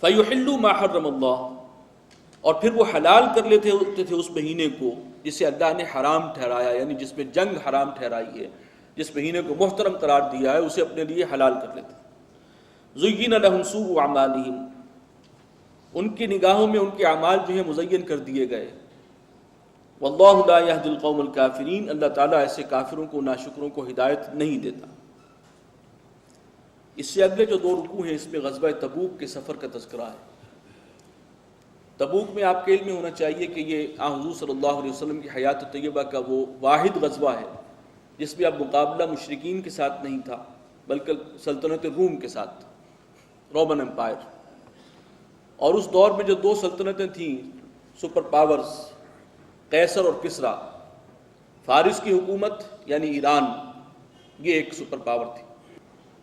فَيُحِلُّوا مَا حَرَّمَ اللَّهُ، اور پھر وہ حلال کر لیتے ہوتے تھے اس مہینے کو جسے اللہ نے حرام ٹھہرایا، یعنی جس میں جنگ حرام ٹھہرائی ہے، جس مہینے کو محترم قرار دیا ہے، اسے اپنے لیے حلال کر لیتے۔ زُيِّنَ لَهُمْ سُوءُ أَعْمَالِهِمْ، ان کی نگاہوں میں ان کے اعمال جو ہیں مزین کر دیے گئے۔ وَاللَّهُ لَا يَهْدِي الْقَوْمَ الْكَافِرِينَ، اللہ تعالیٰ ایسے کافروں کو، ناشکروں کو ہدایت نہیں دیتا۔ اس سے اگلے جو 2 رکوع ہیں اس میں غزوہ تبوک کے سفر کا تذکرہ ہے۔ تبوک میں آپ کے علم میں ہونا چاہیے کہ یہ حضور صلی اللہ علیہ وسلم کی حیات طیبہ کا وہ واحد غزوہ ہے جس میں اب مقابلہ مشرکین کے ساتھ نہیں تھا بلکہ سلطنت روم کے ساتھ، رومن امپائر۔ اور اس دور میں جو 2 سلطنتیں تھیں سپر پاورز، قیصر اور کسریٰ، فارس کی حکومت یعنی ایران، یہ ایک سپر پاور تھی،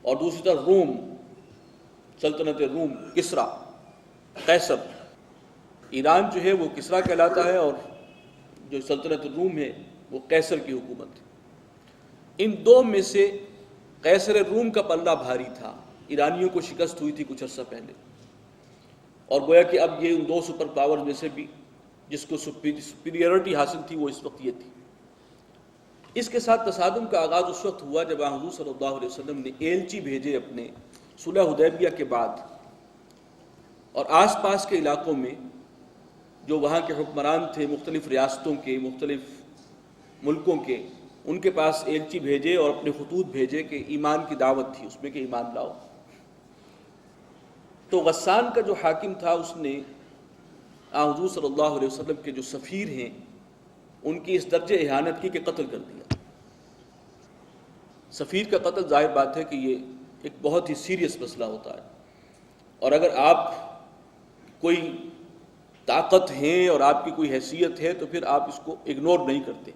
اور دوسری طرف روم، سلطنت روم، کسریٰ، قیصر۔ ایران جو ہے وہ کسریٰ کہلاتا ہے، اور جو سلطنت روم ہے وہ قیصر کی حکومت ہے۔ ان 2 میں سے قیصر روم کا پلہ بھاری تھا، ایرانیوں کو شکست ہوئی تھی کچھ عرصہ پہلے، اور گویا کہ اب یہ ان 2 سپر پاور میں سے بھی جس کو سپیریورٹی حاصل تھی وہ اس وقت یہ تھی۔ اس کے ساتھ تصادم کا آغاز اس وقت ہوا جب حضور صلی اللہ علیہ وسلم نے ایلچی بھیجے اپنے صلح حدیبیہ کے بعد، اور آس پاس کے علاقوں میں جو وہاں کے حکمران تھے، مختلف ریاستوں کے، مختلف ملکوں کے، ان کے پاس ایلچی بھیجے اور اپنے خطوط بھیجے کہ ایمان کی دعوت تھی اس میں کہ ایمان لاؤ۔ تو غسان کا جو حاکم تھا اس نے حضور صلی اللہ علیہ وسلم کے جو سفیر ہیں ان کی اس درجے اہانت کی کہ قتل کر دیا۔ سفیر کا قتل ظاہر بات ہے کہ یہ ایک بہت ہی سیریس مسئلہ ہوتا ہے، اور اگر آپ کوئی طاقت ہیں اور آپ کی کوئی حیثیت ہے تو پھر آپ اس کو اگنور نہیں کرتے۔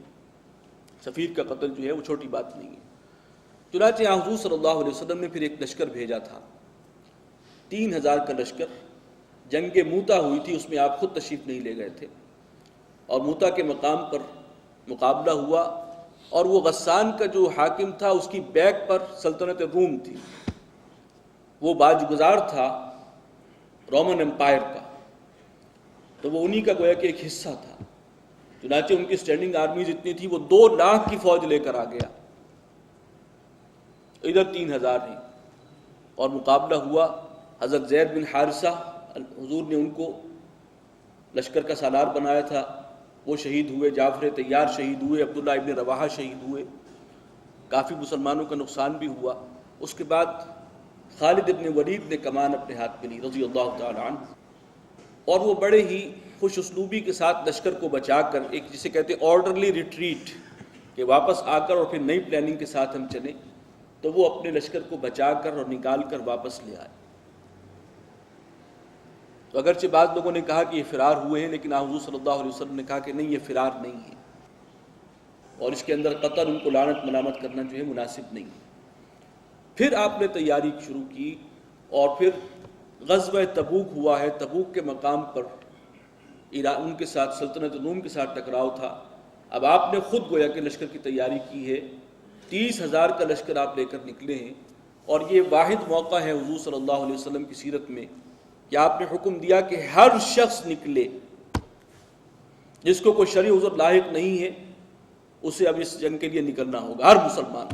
سفیر کا قتل جو ہے وہ چھوٹی بات نہیں ہے۔ چنانچہ حضور صلی اللہ علیہ وسلم نے پھر ایک لشکر بھیجا تھا، 3000 کا لشکر۔ جنگ موتا ہوئی تھی، اس میں آپ خود تشریف نہیں لے گئے تھے، اور موتا کے مقام پر مقابلہ ہوا، اور وہ غسان کا جو حاکم تھا اس کی بیک پر سلطنت روم تھی، وہ باجگزار تھا رومن امپائر کا، تو وہ انہی کا گویا کہ ایک حصہ تھا۔ چنانچہ ان کی سٹینڈنگ آرمیز اتنی تھی، وہ 2 لاکھ کی فوج لے کر آ گیا، ادھر 3000 ہیں، اور مقابلہ ہوا۔ حضرت زید بن حارثہ، حضور نے ان کو لشکر کا سالار بنایا تھا، وہ شہید ہوئے، جعفر طیار شہید ہوئے، عبداللہ ابن رواحہ شہید ہوئے، کافی مسلمانوں کا نقصان بھی ہوا۔ اس کے بعد خالد ابن ولید نے کمان اپنے ہاتھ میں لی رضی اللہ تعالی عنہ، اور وہ بڑے ہی خوش اسلوبی کے ساتھ لشکر کو بچا کر، ایک جسے کہتے ہیں آرڈرلی ریٹریٹ، کہ واپس آ کر اور پھر نئی پلاننگ کے ساتھ ہم چلیں، تو وہ اپنے لشکر کو بچا کر اور نکال کر واپس لے آئے۔ تو اگرچہ بعض لوگوں نے کہا کہ یہ فرار ہوئے ہیں، لیکن حضور صلی اللہ علیہ وسلم نے کہا کہ نہیں، یہ فرار نہیں ہے، اور اس کے اندر قطعاً ان کو لعنت ملامت کرنا جو ہے مناسب نہیں ہے۔ پھر آپ نے تیاری شروع کی، اور پھر غزوہ تبوک ہوا ہے۔ تبوک کے مقام پر ان کے ساتھ سلطنت روم کے ساتھ ٹکراؤ تھا۔ اب آپ نے خود گویا کہ لشکر کی تیاری کی ہے، 30,000 کا لشکر آپ لے کر نکلے ہیں، اور یہ واحد موقع ہے حضور صلی اللہ علیہ وسلم کی سیرت میں کہ آپ نے حکم دیا کہ ہر شخص نکلے، جس کو کوئی شرعی عذر لاحق نہیں ہے اسے اب اس جنگ کے لیے نکلنا ہوگا، ہر مسلمان۔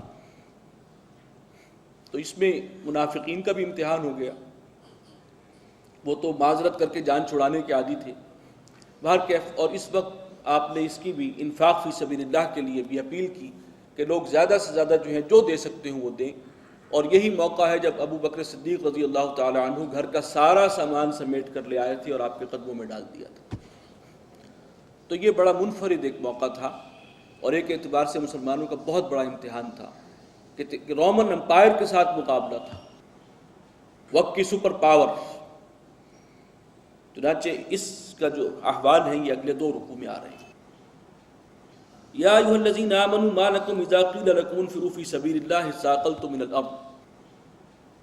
تو اس میں منافقین کا بھی امتحان ہو گیا، وہ تو معذرت کر کے جان چھڑانے کے عادی تھے باہر کیف، اور اس وقت آپ نے اس کی بھی انفاق فی سبیل اللہ کے لیے بھی اپیل کی کہ لوگ زیادہ سے زیادہ جو ہیں جو دے سکتے ہیں وہ دیں، اور یہی موقع ہے جب ابو بکر صدیق رضی اللہ تعالی عنہ گھر کا سارا سامان سمیٹ کر لے آئے تھے اور آپ کے قدموں میں ڈال دیا تھا۔ تو یہ بڑا منفرد ایک موقع تھا، اور ایک اعتبار سے مسلمانوں کا بہت بڑا امتحان تھا کہ رومن امپائر کے ساتھ مقابلہ تھا، وقت کی سپر پاور۔ چنانچہ اس کا جو احوال ہیں یہ اگلے 2 رکوع میں آ رہے ہیں۔ یا ایھا الذین آمنوا ما لکم اذا قیل لکم انفروا فی سبیل اللہ اثاقلتم من الارض،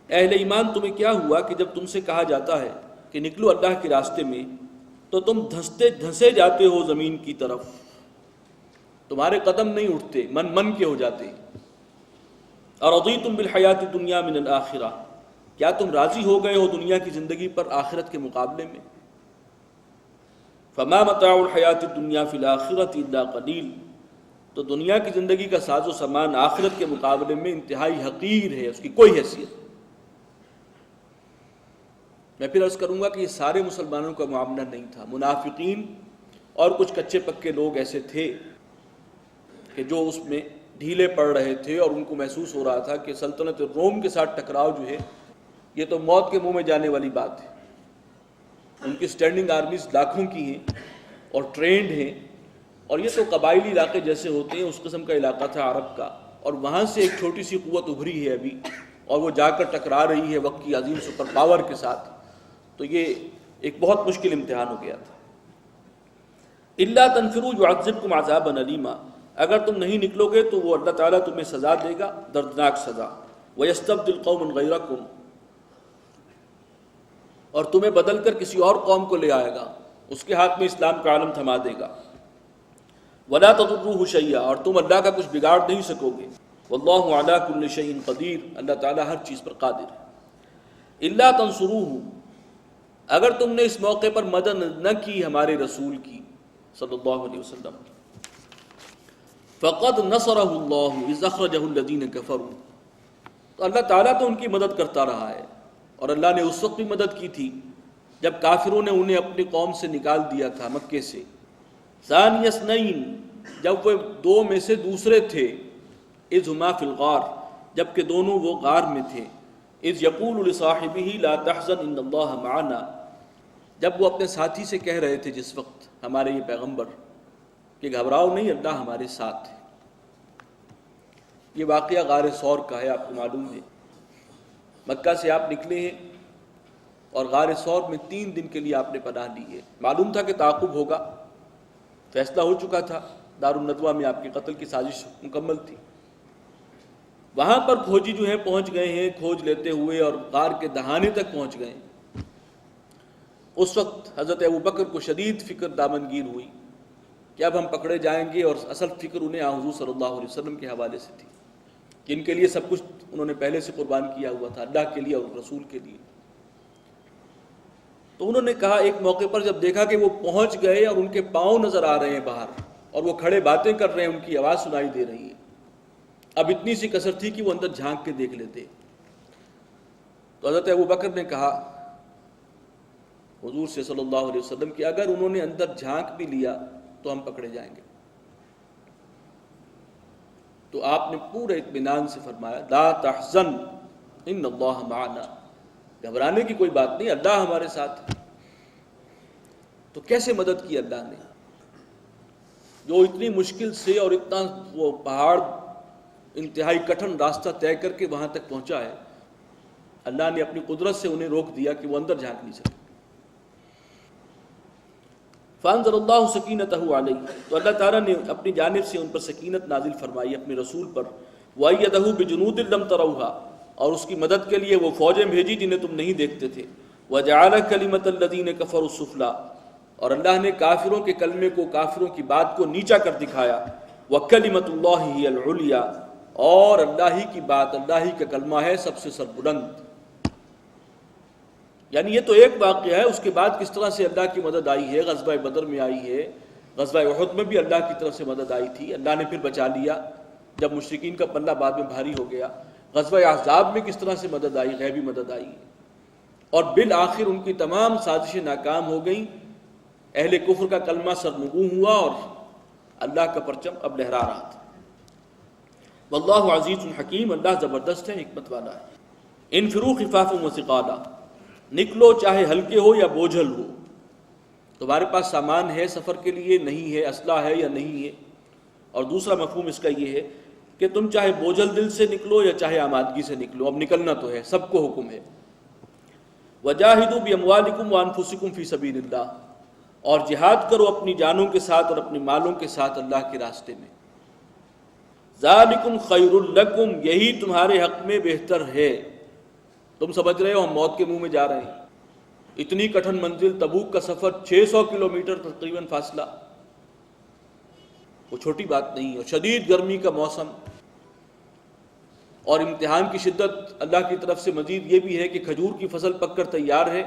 اہل ایمان تمہیں کیا ہوا کہ جب تم سے کہا جاتا ہے کہ نکلو اللہ کے راستے میں تو تم دھنسے جاتے ہو زمین کی طرف، تمہارے قدم نہیں اٹھتے، من کے ہو جاتے۔ ارضیتم بالحیات الدنیا من الآخرہ، کیا تم راضی ہو گئے ہو دنیا کی زندگی پر آخرت کے مقابلے میں؟ فما متاع الحیات الدنیا فی الآخرۃ الا قلیل، تو دنیا کی زندگی کا ساز و سامان آخرت کے مقابلے میں انتہائی حقیر ہے، اس کی کوئی حیثیت۔ میں پھر عرض کروں گا کہ یہ سارے مسلمانوں کا معاملہ نہیں تھا، منافقین اور کچھ کچے پکے لوگ ایسے تھے کہ جو اس میں ڈھیلے پڑ رہے تھے، اور ان کو محسوس ہو رہا تھا کہ سلطنت روم کے ساتھ ٹکراؤ جو ہے یہ تو موت کے منہ میں جانے والی بات ہے۔ ان کی سٹینڈنگ آرمیز لاکھوں کی ہیں اور ٹرینڈ ہیں، اور یہ تو قبائلی علاقے جیسے ہوتے ہیں اس قسم کا علاقہ تھا عرب کا، اور وہاں سے ایک چھوٹی سی قوت ابھری ہے ابھی، اور وہ جا کر ٹکرا رہی ہے وقت کی عظیم سپر پاور کے ساتھ، تو یہ ایک بہت مشکل امتحان ہو گیا تھا۔ الا تنفروا يعذبكم عذابا الیما، اگر تم نہیں نکلو گے تو وہ اللہ تعالیٰ تمہیں سزا دے گا، دردناک سزا۔ وَيَسْتَبْدِلْ قَوْمًا غَيْرَكُمْ، اور تمہیں بدل کر کسی اور قوم کو لے آئے گا، اس کے ہاتھ میں اسلام کا علم تھما دے گا۔ وَلَا تَضُرُّوهُ شَيْئًا، اور تم اللہ کا کچھ بگاڑ نہیں سکو گے۔ وَاللَّهُ عَلَىٰ كُلِّ شَيْءٍ قَدِيرٌ، اللہ تعالیٰ ہر چیز پر قادر ہے۔ إِلَّا تَنصُرُوهُ، اگر تم نے اس موقع پر مدد نہ کی ہمارے رسول کی صلی اللہ علیہ وسلم، فَقَدْ نَصَرَهُ اللَّهُ إِذْ أَخْرَجَهُ الَّذِينَ كَفَرُوا، تو اللہ تعالیٰ تو ان کی مدد کرتا رہا ہے، اور اللہ نے اس وقت بھی مدد کی تھی جب کافروں نے انہیں اپنی قوم سے نکال دیا تھا مکے سے۔ ثانی اثنین، جب وہ دو میں سے دوسرے تھے، اذ ہما فی الغار، جبکہ دونوں وہ غار میں تھے، اذ یقول لصاحبہ لا تحزن ان اللہ معنا، جب وہ اپنے ساتھی سے کہہ رہے تھے جس وقت ہمارے یہ پیغمبر کہ گھبراؤ نہیں، اللہ ہمارے ساتھ ہے۔ یہ واقعہ غار ثور کا ہے، آپ کو معلوم ہے، مکہ سے آپ نکلے ہیں اور غار ثور میں 3 دن کے لیے آپ نے پناہ لی ہے۔ معلوم تھا کہ تعاقب ہوگا، فیصلہ ہو چکا تھا، دار الندوہ میں آپ کے قتل کی سازش مکمل تھی۔ وہاں پر کھوجی جو ہیں پہنچ گئے ہیں، کھوج لیتے ہوئے، اور غار کے دہانے تک پہنچ گئے۔ اس وقت حضرت ابوبکر کو شدید فکر دامنگیر ہوئی کہ اب ہم پکڑے جائیں گے، اور اصل فکر انہیں حضور صلی اللہ علیہ وسلم کے حوالے سے تھی، جن کے لیے سب کچھ انہوں نے پہلے سے قربان کیا ہوا تھا، اللہ کے لیے اور رسول کے لیے۔ تو انہوں نے کہا ایک موقع پر جب دیکھا کہ وہ پہنچ گئے اور ان کے پاؤں نظر آ رہے ہیں باہر، اور وہ کھڑے باتیں کر رہے ہیں، ان کی آواز سنائی دے رہی ہے، اب اتنی سی کسر تھی کہ وہ اندر جھانک کے دیکھ لیتے۔ تو حضرت ابوبکر نے کہا حضور سے صلی اللہ علیہ وسلم کہ اگر انہوں نے اندر جھانک بھی لیا تو ہم پکڑے جائیں گے۔ تو آپ نے پورے اطمینان سے فرمایا لا تحزن ان اللہ معنا، گھبرانے کی کوئی بات نہیں، اللہ ہمارے ساتھ ہے۔ تو کیسے مدد کی اللہ نے، جو اتنی مشکل سے اور اتنا وہ پہاڑ انتہائی کٹھن راستہ طے کر کے وہاں تک پہنچا ہے، اللہ نے اپنی قدرت سے انہیں روک دیا کہ وہ اندر جھانک نہیں سکے۔ فانزل اللہ سکینتہ علیہ، تو اللہ تعالیٰ نے اپنی جانب سے ان پر سکینت نازل فرمائی اپنے رسول پر۔ وَأَيَّدَهُ بِجُنُودٍ لَمْ تَرَوْهَا، اور اس کی مدد کے لیے وہ فوجیں بھیجی جنہیں تم نہیں دیکھتے تھے۔ وَجَعَلَ كَلِمَةَ الَّذِينَ كَفَرُوا السُّفْلَىٰ، اور اللہ نے کافروں کے کلمے کو، کافروں کی بات کو نیچا کر دکھایا۔ وَكَلِمَةُ اللَّهِ هِيَ الْعُلْيَا، اور اللہ ہی کی بات، اللہ ہی کا کلمہ ہے سب سے سربلند۔ یعنی یہ تو ایک واقعہ ہے، اس کے بعد کس طرح سے اللہ کی مدد آئی ہے، غزوہ بدر میں آئی ہے، غزوہ احد میں بھی اللہ کی طرف سے مدد آئی تھی، اللہ نے پھر بچا لیا جب مشرکین کا پلہ بعد میں بھاری ہو گیا۔ غزوہ احزاب میں کس طرح سے مدد آئی، غیبی مدد آئی، اور بالآخر ان کی تمام سازشیں ناکام ہو گئیں، اہل کفر کا کلمہ سرنگوں ہوا، اور اللہ کا پرچم اب لہرا رہا تھا۔ واللہ عزیز حکیم، اللہ زبردست ہے، حکمت والا ہے۔ انفروا خفافا وثقالا، نکلو چاہے ہلکے ہو یا بوجھل ہو۔ تمہارے پاس سامان ہے سفر کے لیے، نہیں ہے، اسلحہ ہے یا نہیں ہے، اور دوسرا مفہوم اس کا یہ ہے کہ تم چاہے بوجھل دل سے نکلو یا چاہے آمادگی سے نکلو، اب نکلنا تو ہے، سب کو حکم ہے۔ وَجَاهِدُوا بِأَمْوَالِكُمْ وَأَنفُسِكُمْ فِي سَبِيلِ اللَّهِ، اور جہاد کرو اپنی جانوں کے ساتھ اور اپنے مالوں کے ساتھ اللہ کے راستے میں۔ ذَلِكُمْ خَيْرٌ لَكُمْ، یہی تمہارے حق میں بہتر ہے۔ تم سمجھ رہے ہو ہم موت کے منہ میں جا رہے ہیں، اتنی کٹھن منزل، تبوک کا سفر 600 کلومیٹر تقریباً فاصلہ، وہ چھوٹی بات نہیں، اور شدید گرمی کا موسم، اور امتحان کی شدت اللہ کی طرف سے مزید یہ بھی ہے کہ کھجور کی فصل پک کر تیار ہے،